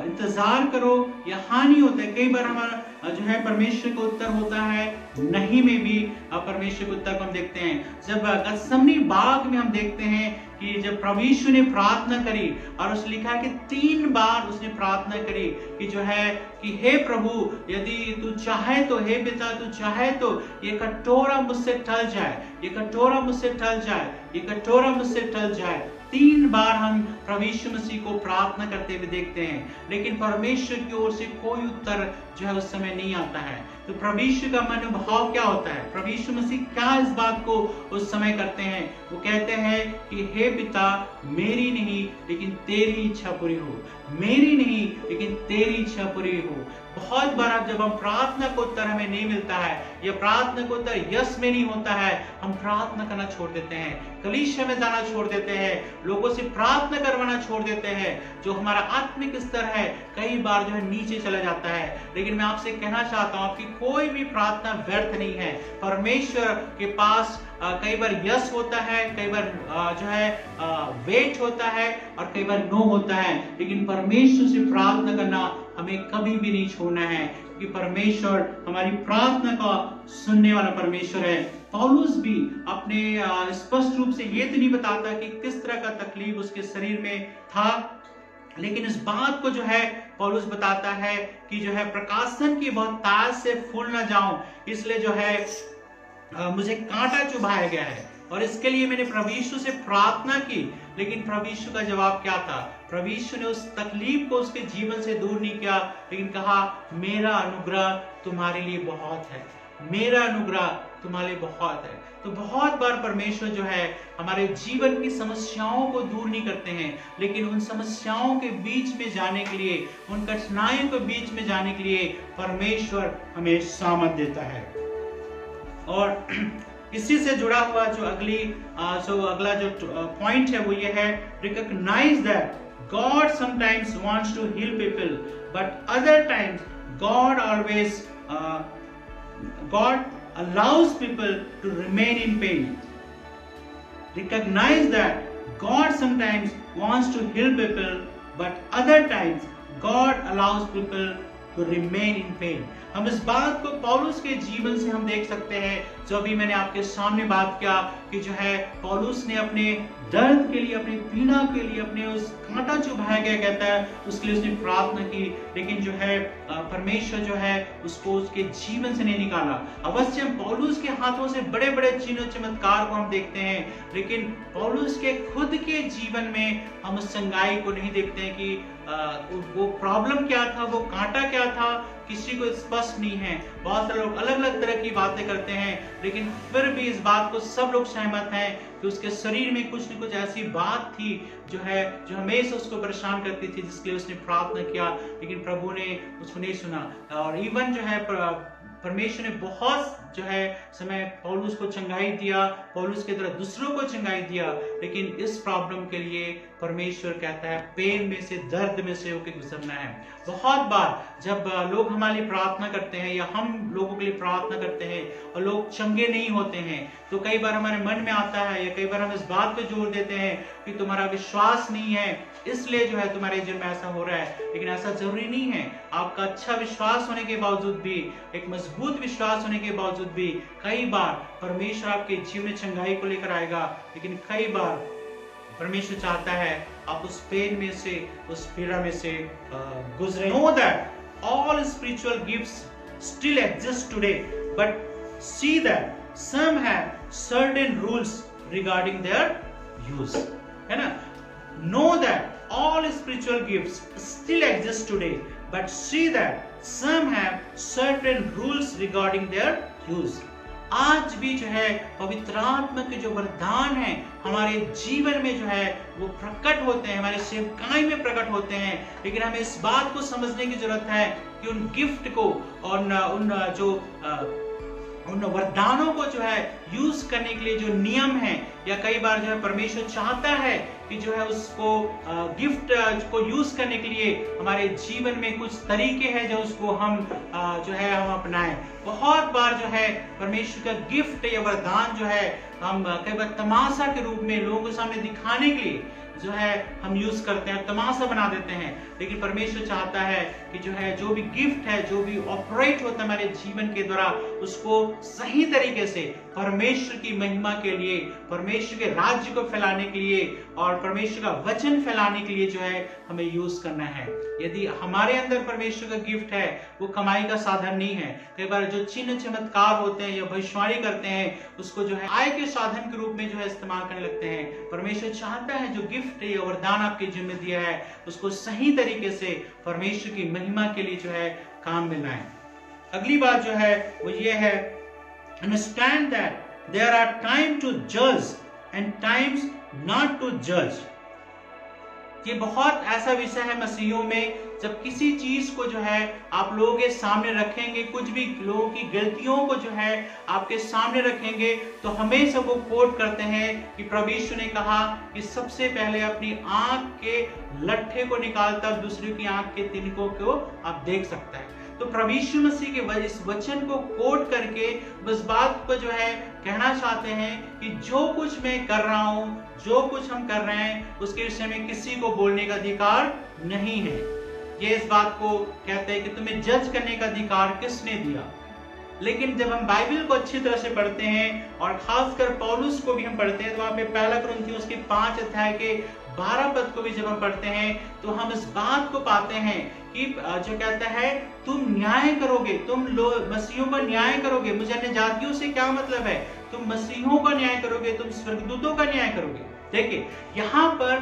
इंतजार करो या हाँ नहीं होता है। कई बार हमारा जो है परमेश्वर का उत्तर होता है नहीं में भी परमेश्वर के उत्तर को हम देखते हैं। जब गतसमनी बाग में हम देखते हैं कि जब प्रभु यीशु ने प्रार्थना करी और उसने लिखा कि 3 बार उसने प्रार्थना करी कि जो है कि हे प्रभु यदि तू चाहे तो, हे पिता तू चाहे तो ये कटोरा मुझसे टल जाए, ये कटोरा मुझसे टल जाए, ये कटोरा मुझसे टल जाए। 3 बार हम प्रभु यीशु मसीह को प्रार्थना करते हुए देखते हैं, लेकिन परमेश्वर की ओर से कोई उत्तर जो है उस समय नहीं आता है। तो प्रभु यीशु का मनोभाव क्या होता है? प्रभु यीशु मसीह क्या इस बात को उस समय करते हैं? वो कहते हैं कि हे पिता मेरी नहीं लेकिन तेरी इच्छा पूरी हो, मेरी नहीं लेकिन तेरी इच्छा पूरी हो। बहुत बार जब हम प्रार्थना को उत्तर हमें नहीं मिलता है या प्रार्थना को उत्तर यस में नहीं होता है, हम प्रार्थना करना छोड़ देते हैं, कलीसिया में जाना छोड़ देते हैं, लोगों से प्रार्थना करवाना छोड़ देते हैं। जो हमारा आत्मिक स्तर है कई बार जो है नीचे चला जाता है। लेकिन मैं आपसे कहना चाहता हूं कि कोई भी प्रार्थना व्यर्थ नहीं है। परमेश्वर के पास कई बार यस होता है, कई बार जो है वेट होता है और कई बार नो होता है। लेकिन परमेश्वर से प्रार्थना करना हमें कभी भी नहीं छोड़ना है, क्योंकि परमेश्वर हमारी प्रार्थना का सुनने वाला परमेश्वर है। पौलुस भी अपने स्पष्ट रूप से ये तो नहीं बताता कि किस तरह का तकलीफ उसके शरीर में था, लेकिन इस बात को जो है पौलुस बताता है कि जो है प्रकाशन की बहुतायत से फूल न जाऊं, इसलिए जो है मुझे कांटा चुभाया गया है और इसके लिए मैंने प्रभु यीशु से प्रार्थना की। लेकिन प्रभु यीशु का जवाब क्या था? प्रभु यीशु ने उस तकलीफ को उसके जीवन से दूर नहीं किया, लेकिन कहा मेरा अनुग्रह तुम्हारे लिए बहुत है, मेरा अनुग्रह तुम्हारे लिए बहुत है। तो बहुत बार परमेश्वर जो है हमारे जीवन की समस्याओं को दूर नहीं करते हैं, लेकिन उन समस्याओं के बीच में जाने के लिए, उन कठिनाइयों के बीच में जाने के लिए परमेश्वर हमें सामर्थ देता है। और इसी से जुड़ा हुआ जो अगला जो पॉइंट है वो ये है, recognize that God sometimes wants to heal people but other times God allows people to remain in pain. Recognize that God sometimes wants to heal people, but other times God allows people to remain in pain. हम इस बात को पौलुस के जीवन से हम देख सकते हैं, जो अभी मैंने आपके सामने बात किया कि जो है पौलुस ने अपने दर्द के लिए, अपनी पीड़ा के लिए, अपने उस कांटा चुभाया गया कहता है उसके लिए उसने प्रार्थना की, लेकिन जो है परमेश्वर जो है उसको उसके जीवन से नहीं निकाला। अवश्य हम पौलुस के हाथों से बड़े बड़े चिन्ह चमत्कार को हम देखते हैं, लेकिन पौलुस के खुद के जीवन में हम उस चंगाई को नहीं देखते हैं कि वो प्रॉब्लम क्या था, वो कांटा क्या था, किसी को स्पष्ट नहीं है। बहुत सारे लोग अलग अलग तरह की बातें करते हैं, लेकिन फिर भी इस बात को सब लोग सहमत हैं कि उसके शरीर में कुछ न कुछ ऐसी बात थी जो हमेशा उसको परेशान करती थी, जिसके लिए उसने प्रार्थना किया, लेकिन प्रभु ने उसको नहीं सुना। और इवन जो है परमेश्वर ने बहुत जो है समय पौलुस को चंगाई दिया, पौलुस की तरह दूसरों को चंगाई दिया, लेकिन इस प्रॉब्लम के लिए परमेश्वर कहता है पेन में से, दर्द में से होकर गुजरना है। बहुत बार जब लोग हमारे लिए प्रार्थना करते हैं या हम लोगों के लिए प्रार्थना करते हैं और लोग चंगे नहीं होते हैं, तो कई बार हमारे मन में आता है या कई बार हम इस बात पे जोर देते हैं कि तुम्हारा विश्वास नहीं है, इसलिए जो है तुम्हारे जीवन में ऐसा हो रहा है। लेकिन ऐसा जरूरी नहीं है। आपका अच्छा विश्वास होने के बावजूद भी, एक मजबूत विश्वास होने के बावजूद भी कई बार परमेश्वर आपके जीवन में चंगाई को लेकर आएगा, लेकिन कई बार परमेश्वर चाहता है आप उस पेन में से, उस पीड़ा में से गुजरे। Know that all spiritual gifts still exist today, but see that some have certain rules regarding their use. है ना? Know that all spiritual gifts still exist today, but see that some have certain rules regarding their use. आज भी जो है पवित्र आत्मा के जो वरदान है हमारे जीवन में जो है वो प्रकट होते हैं, हमारे सेवकाई में प्रकट होते हैं, लेकिन हमें इस बात को समझने की जरूरत है कि उन गिफ्ट को और उन वरदानों को जो है यूज करने के लिए जो नियम है, या कई बार जो है परमेश्वर चाहता है कि जो है उसको गिफ्ट को यूज करने के लिए हमारे जीवन में कुछ तरीके हैं जो उसको हम जो है हम अपनाएं। बहुत बार जो है परमेश्वर का गिफ्ट या वरदान जो है हम कई बार तमाशा के रूप में लोगों के सामने दिखाने के लिए जो है हम यूज करते हैं, तमाशा बना देते हैं। लेकिन परमेश्वर चाहता है कि जो है जो भी गिफ्ट है, जो भी ऑपरेट होता है हमारे जीवन के द्वारा, उसको सही तरीके से परमेश्वर की महिमा के लिए, परमेश्वर के राज्य को फैलाने के लिए और परमेश्वर का वचन फैलाने के लिए जो है हमें यूज करना है। यदि हमारे अंदर परमेश्वर का गिफ्ट है, वो कमाई का साधन नहीं है। कई बार जो चिन्ह चमत्कार होते हैं या भविष्यवाणी करते हैं, उसको जो है आय के साधन के रूप में जो है इस्तेमाल करने लगते हैं। परमेश्वर चाहता है जो गिफ्ट या वरदान आपके जीवन में दिया है, उसको सही तरीके से परमेश्वर की महिमा के लिए जो है काम में लाएं। अगली बात जो है वो ये है, understand that there are time to जज एंड टाइम्स नॉट टू जज। ये बहुत ऐसा विषय है मसीहों में जब किसी चीज को जो है आप लोगों के सामने रखेंगे, कुछ भी लोगों की गलतियों को जो है आपके सामने रखेंगे, तो हमेशा वो कोट करते हैं कि प्रभु यीशु ने कहा कि सबसे पहले अपनी आंख के लट्ठे को निकालता, दूसरे की आंख के तिनकों को आप देख सकता है। तो प्रभु यीशु मसीह के इस वचन को कोट करके बस बात को जो है कहना चाहते हैं कि जो कुछ मैं कर रहा हूं, जो कुछ हम कर रहे हैं, उसके विषय में किसी को बोलने का अधिकार नहीं है। ये इस बात को कहते हैं कि तुम्हें जज करने का अधिकार किसने दिया। लेकिन जब हम बाइबल को अच्छी तरह से पढ़ते हैं और खासकर पौलुस को भी हम पढ़ते हैं, तो वहां पे पहला कुरिन्थियों उसके 5 अध्याय के 12 पद को भी जब हम पढ़ते हैं, तो हम इस बात को पाते हैं कि जो कहता है तुम न्याय करोगे, तुम मसीहों का न्याय करोगे। मुझे अन्य जातियों से क्या मतलब है? तुम मसीहों का न्याय करोगे, तुम स्वर्गदूतों का न्याय करोगे। देखिए यहाँ पर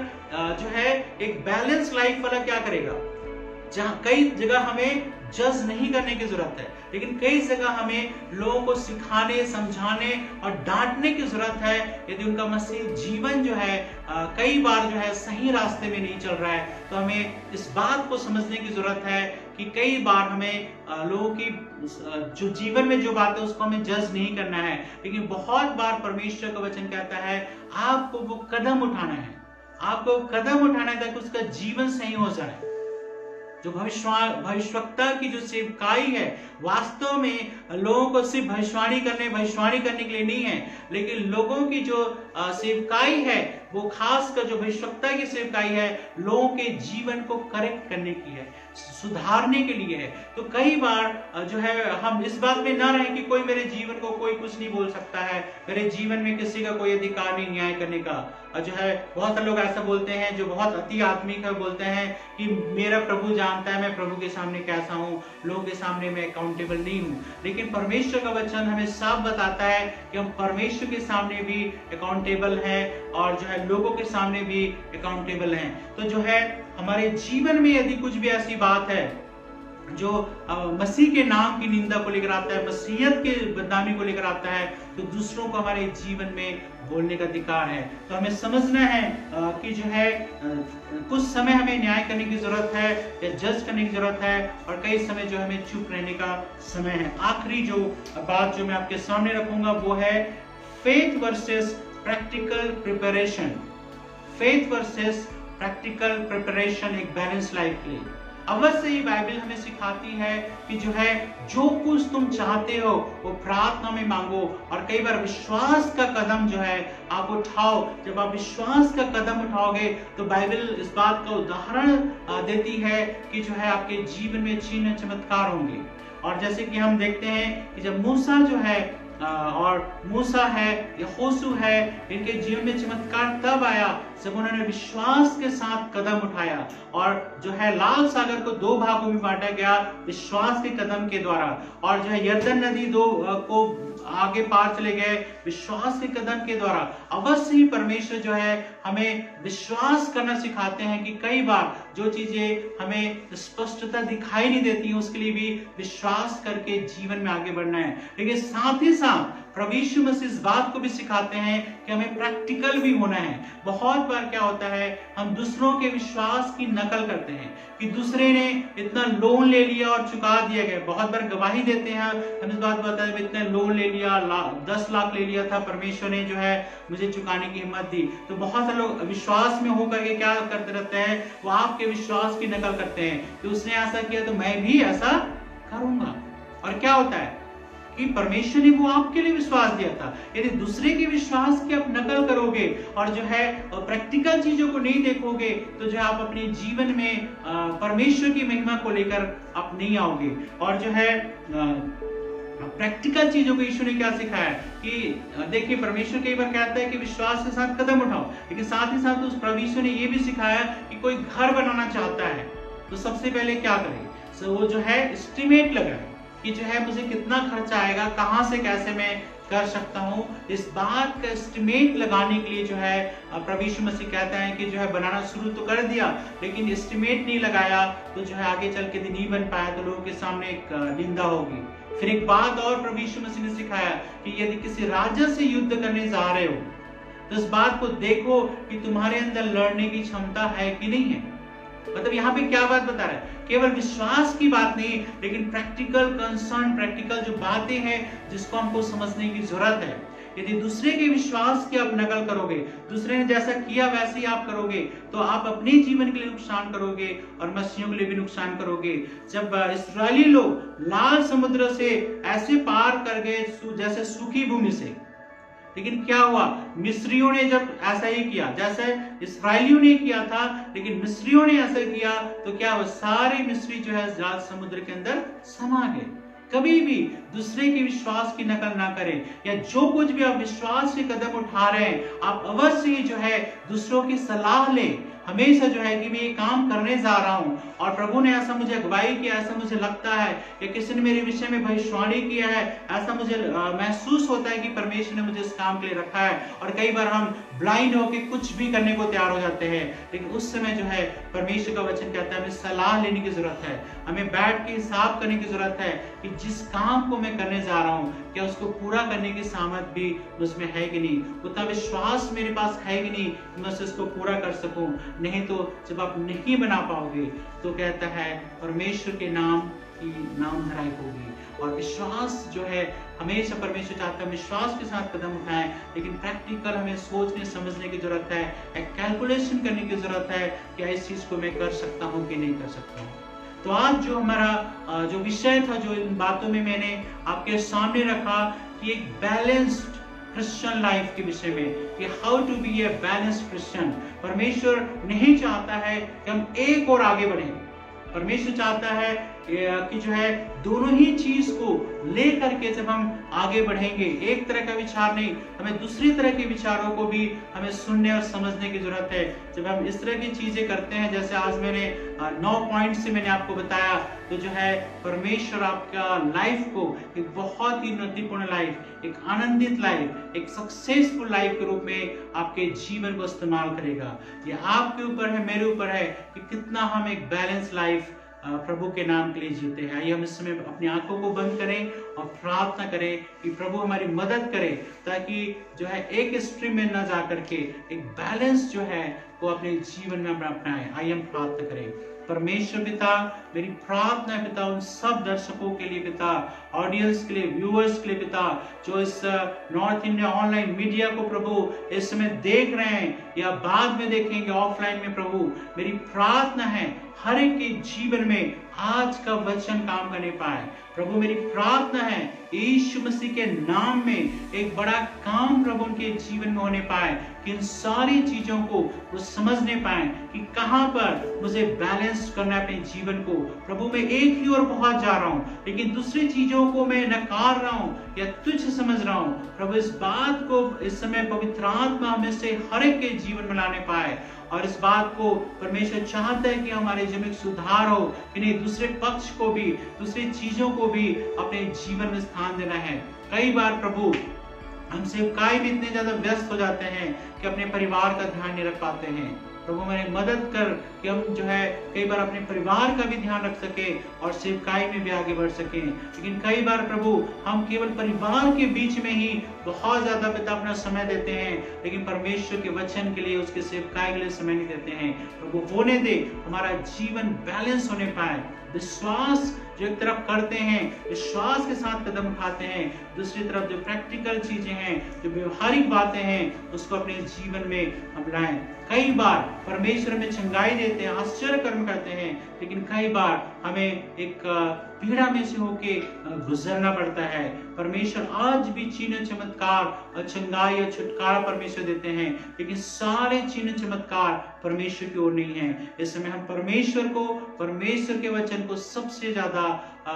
जो है एक बैलेंस लाइफ वाला क्या करेगा, जहां कई जगह हमें जज नहीं करने की जरूरत है, लेकिन कई जगह हमें लोगों को सिखाने, समझाने और डांटने की जरूरत है यदि उनका मसीह जीवन जो है कई बार जो है सही रास्ते में नहीं चल रहा है। तो हमें इस बात को समझने की जरूरत है कि कई बार हमें लोगों की जो जीवन में जो बात है उसको हमें जज नहीं करना है, लेकिन बहुत बार परमेश्वर का वचन कहता है आपको वो कदम उठाना है, आपको कदम उठाना है ताकि उसका जीवन सही हो जाए। जो भविष्यवक्ता की जो सेवकाई है वास्तव में लोगों को सिर्फ भविष्यवाणी करने के लिए नहीं है, लेकिन लोगों की जो सेवकाई है वो खासकर जो भविष्यवक्ता की सेवकाई है लोगों के जीवन को करेक्ट करने की है, सुधारने के लिए है। तो कई बार जो है हम इस बात में ना रहे कि कोई मेरे जीवन को कोई कुछ नहीं बोल सकता है, मेरे जीवन में किसी का कोई अधिकार नहीं न्याय करने का। जो है बहुत से लोग ऐसा बोलते हैं जो बहुत अति आत्मिक है, बोलते हैं कि मेरा प्रभु जानता है मैं प्रभु के सामने कैसा हूँ, लोगों के सामने मैं अकाउंटेबल नहीं हूँ। लेकिन परमेश्वर का वचन हमें साफ बताता है कि हम परमेश्वर के सामने भी अकाउंटेबल हैं और जो है लोगों के सामने भी अकाउंटेबल हैं। तो जो है हमारे जीवन में यदि कुछ भी ऐसी बात है जो मसीह के नाम की निंदा को लेकर आता है, मसीहत के बदनामी को लेकर आता है, तो दूसरों को हमारे जीवन में बोलने का अधिकार है। तो हमें समझना है कि जो है कुछ समय हमें न्याय करने की जरूरत है या जज करने की जरूरत है, और कई समय जो हमें चुप रहने का समय है। आखिरी जो बात जो मैं आपके सामने रखूंगा वो है faith versus practical preparation. Faith versus practical preparation एक बैलेंस लाइफ के लिए। अवश्य ही बाइबल हमें सिखाती है कि जो है जो कुछ तुम चाहते हो वो प्रार्थना में मांगो, और कई बार विश्वास का कदम जो है आप उठाओ। जब आप विश्वास का कदम उठाओगे तो बाइबल इस बात का उदाहरण देती है कि जो है आपके जीवन में चिन्ह चमत्कार होंगे। और जैसे कि हम देखते हैं कि जब मूसा जो है और मूसा है, यहोशू है, इनके जीवन में चमत्कार तब आया जब उन्होंने विश्वास के साथ कदम उठाया, और जो है लाल सागर को 2 भागों में बांटा गया विश्वास के कदम के द्वारा, और जो है यरदन नदी को आगे पार चले गए विश्वास के कदम के द्वारा। अवश्य ही परमेश्वर जो है हमें विश्वास करना सिखाते हैं कि कई बार जो चीजें हमें स्पष्टता दिखाई नहीं देती उसके लिए भी विश्वास करके जीवन में आगे बढ़ना है। लेकिन साथ ही साथ प्रभु यीशु मसीह इस बात को भी सिखाते हैं कि हमें प्रैक्टिकल भी होना है। बहुत बार क्या होता है हम दूसरों के विश्वास की नकल करते हैं कि दूसरे ने इतना लोन ले लिया और चुका दिया गया। बहुत बार गवाही देते हैं हम इस बात बताते हैं इतने लोन ले लिया, 10 लाख ले लिया था, परमेश्वर ने जो है मुझे चुकाने की हिम्मत दी। तो बहुत से लोग विश्वास में होकर के क्या करते रहते हैं, वो आपके विश्वास की नकल करते हैं कि उसने ऐसा किया तो मैं भी ऐसा करूंगा। और क्या होता है कि परमेश्वर ने वो आपके लिए विश्वास दिया था। यदि दूसरे के विश्वास की आप नकल करोगे और जो है प्रैक्टिकल चीजों को नहीं देखोगे तो जो है आप अपने जीवन में परमेश्वर की महिमा को लेकर आप नहीं आओगे। और जो है प्रैक्टिकल चीजों को यीशु ने क्या सिखाया कि देखिए परमेश्वर कई बार कहता है कि विश्वास के साथ कदम उठाओ, लेकिन साथ ही साथ उस परमेश्वर ने ये भी सिखाया कि कोई घर बनाना चाहता है तो सबसे पहले क्या करे, तो वो जो है एस्टिमेट लगाए कि जो है मुझे कितना खर्चा आएगा, कहां से कैसे मैं कर सकता हूं। इस बात का एस्टिमेट लगाने के लिए जो है प्रभु यीशु मसीह कहता है कि जो है बनाना शुरू तो कर दिया लेकिन एस्टिमेट नहीं लगाया तो जो है आगे चल के नहीं बन पाया तो लोगों के सामने एक निंदा होगी। फिर एक बात और प्रभु यीशु मसीह ने सिखाया कि यदि किसी राजा से युद्ध करने जा रहे हो तो इस बात को देखो कि तुम्हारे अंदर लड़ने की क्षमता है कि नहीं है। मतलब यहाँ पे क्या बात बता रहा है, केवल विश्वास की बात नहीं, लेकिन प्रैक्टिकल कंसर्न, प्रैक्टिकल जो बातें हैं जिसको हमको समझने की जरूरत है। यदि दूसरे के विश्वास की आप नकल करोगे, दूसरे ने जैसा किया वैसे ही आप करोगे, तो आप अपने जीवन के लिए नुकसान करोगे और मसीहियों के लिए भी नुकसान करोगे। जब इस्राएली लोग लाल समुद्र से ऐसे पार कर गए जैसे सूखी भूमि से, लेकिन क्या हुआ, मिस्रियों ने जब ऐसा ही किया जैसे इस्राएलियों ने किया था, लेकिन मिस्रियों ने ऐसा किया तो क्या हुआ, सारे मिस्री जो है लाल समुद्र के अंदर समा गए। कभी भी दूसरे के विश्वास की नकल ना करें, या जो कुछ भी आप विश्वास से कदम उठा रहे हैं, आप अवश्य ही जो है दूसरों की सलाह लें। हमेशा जो है कि मैं ये काम करने जा रहा हूं और प्रभु ने ऐसा मुझे अगुवाई किया, ऐसा मुझे लगता है, या किसी ने मेरे विषय में भविष्यवाणी किया है, ऐसा मुझे महसूस होता है कि परमेश्वर ने मुझे इस काम के लिए रखा है। और कई बार हम ब्लाइंड होकर कुछ भी करने को तैयार हो जाते हैं, लेकिन उस समय जो है परमेश्वर का वचन कहता है हमें सलाह लेने की जरूरत है, हमें बैठ के हिसाब करने की जरूरत है कि जिस काम को मैं करने जा रहा हूँ क्या उसको पूरा करने की सामर्थ भी मुझमें है कि नहीं, उतना विश्वास मेरे पास है कि नहीं कि मैं उसको पूरा कर सकूं। नहीं तो जब आप नहीं बना पाओगे तो कहता है परमेश्वर के नाम की नाम धराई होगी। और विश्वास जो है हमेशा परमेश्वर चाहता है विश्वास के साथ कदम उठाएं, लेकिन प्रैक्टिकल हमें सोचने समझने की जरूरत है, एक कैलकुलेशन करने की जरूरत है कि इस चीज को मैं कर सकता हूँ कि नहीं कर सकता हूँ। तो आज जो हमारा जो विषय था, जो इन बातों में मैंने आपके सामने रखा कि एक बैलेंस्ड क्रिश्चियन लाइफ के विषय में, कि how to be a balanced Christian. परमेश्वर नहीं चाहता है कि हम एक और आगे बढ़ें, परमेश्वर चाहता है कि जो है दोनों ही चीज को लेकर के जब हम आगे बढ़ेंगे, एक तरह का विचार नहीं, हमें दूसरी तरह के विचारों को भी हमें सुनने और समझने की जरूरत है। जब हम इस तरह की चीजें करते हैं, जैसे आज मैंने 9 पॉइंट से मैंने आपको बताया, तो जो है परमेश्वर आपका लाइफ को एक बहुत ही उन्नतिपूर्ण लाइफ, एक आनंदित लाइफ, एक सक्सेसफुल लाइफ के रूप में आपके जीवन को इस्तेमाल करेगा। ये आपके ऊपर है, मेरे ऊपर है कि कितना हम एक बैलेंस लाइफ प्रभु के नाम के लिए जीते हैं। आइए हम इस समय अपनी आंखों को बंद करें और प्रार्थना करें कि प्रभु हमारी मदद करे, ताकि जो है एक स्ट्रीम में न जा करके एक बैलेंस जो है वो अपने जीवन में अपनाएं। आइए हम प्रार्थना करें। परमेश्वर पिता, मेरी प्रार्थना है पिता उन सब दर्शकों के लिए पिता, ऑडियंस के लिए, व्यूअर्स के लिए पिता, जो इस नॉर्थ इंडिया ऑनलाइन मीडिया को प्रभु इस समय देख रहे हैं या बाद में देखेंगे ऑफलाइन में, प्रभु मेरी प्रार्थना है हर एक के जीवन में आज का वचन काम करने पाए। प्रभु मेरी प्रार्थना है यीशु मसीह के नाम में एक बड़ा काम प्रभु उनके जीवन में होने पाए, कि इन सारी चीजों को वो समझने पाए कि कहां पर मुझे बैलेंस करना है अपने जीवन को। प्रभु मैं एक ही ओर बहुत जा रहा हूं, लेकिन दूसरी चीजों को मैं नकार रहा हूं या तुच्छ समझ रहा हूं। प्रभु इस बात को इस समय पवित्र आत्मा हमें से हर एक के जीवन में लाने पाए, और इस बात को परमेश्वर चाहता है कि हमारे जीवन में सुधार हो, कि नहीं दूसरे पक्ष को भी, दूसरी चीजों को भी अपने जीवन में स्थान देना है। कई बार प्रभु हम सेवकाई में इतने ज्यादा व्यस्त हो जाते हैं कि अपने परिवार का ध्यान नहीं रख पाते हैं। प्रभु मेरी मदद कर कि हम जो है कई बार अपने परिवार का भी ध्यान रख सके और सेवकाई में भी आगे बढ़ सके। लेकिन कई बार प्रभु हम केवल परिवार के बीच में ही बहुत ज्यादा पिता अपना समय देते हैं, लेकिन परमेश्वर के वचन के लिए, उसके सेवकाई के लिए समय नहीं देते हैं। प्रभु होने दे हमारा जीवन बैलेंस होने पाए। विश्वास जो एक तरफ करते हैं, विश्वास के साथ कदम उठाते हैं, दूसरी तरफ जो प्रैक्टिकल चीजें हैं, जो व्यवहारिक बातें हैं, उसको अपने जीवन में हम लाएं। कई बार परमेश्वर में चंगाई देते हैं, आश्चर्य कर्म करते हैं, लेकिन कई बार हमें एक पीड़ा में से होके गुजरना पड़ता है। परमेश्वर आज भी चिन्ह चमत्कार और चंगाई और छुटकारा परमेश्वर देते हैं, लेकिन सारे चिन्ह चमत्कार परमेश्वर की ओर नहीं है। इस समय हम परमेश्वर को, परमेश्वर के वचन को सबसे ज्यादा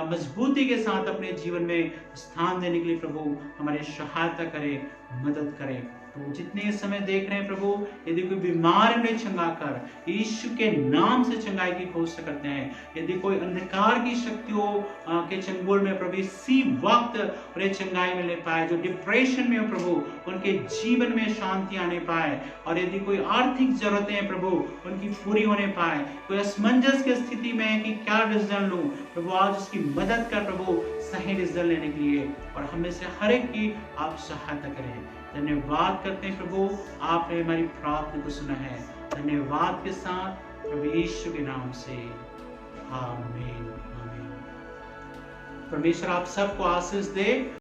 मजबूती के साथ अपने जीवन में स्थान देने के लिए प्रभु हमारी सहायता करे, मदद करे। तो जितने समय देख रहे हैं प्रभु, यदि कोई बीमार में चंगा कर यीशु के नाम से चंगाई की घोषणा करते हैं। यदि कोई अंधकार की शक्तियों के चंगुल में प्रभु इसी वक्त उन्हें चंगाई मिलने पाए, जो डिप्रेशन में हो प्रभु उनके जीवन में शांति आने पाए, और यदि कोई आर्थिक जरूरतें हैं प्रभु उनकी पूरी होने पाए, कोई असमंजस की स्थिति में है कि क्या डिसीजन लूं, प्रभु आज उसकी मदद कर प्रभु सही डिसीजन लेने के लिए, और हमें से हर एक की आप सहायता करें। धन्यवाद करते हैं प्रभु, आपने हमारी प्रार्थना को सुना है। धन्यवाद के साथ प्रभु यीशु के नाम से आमीन। आमीन। परमेश्वर आप सबको आशीष दे।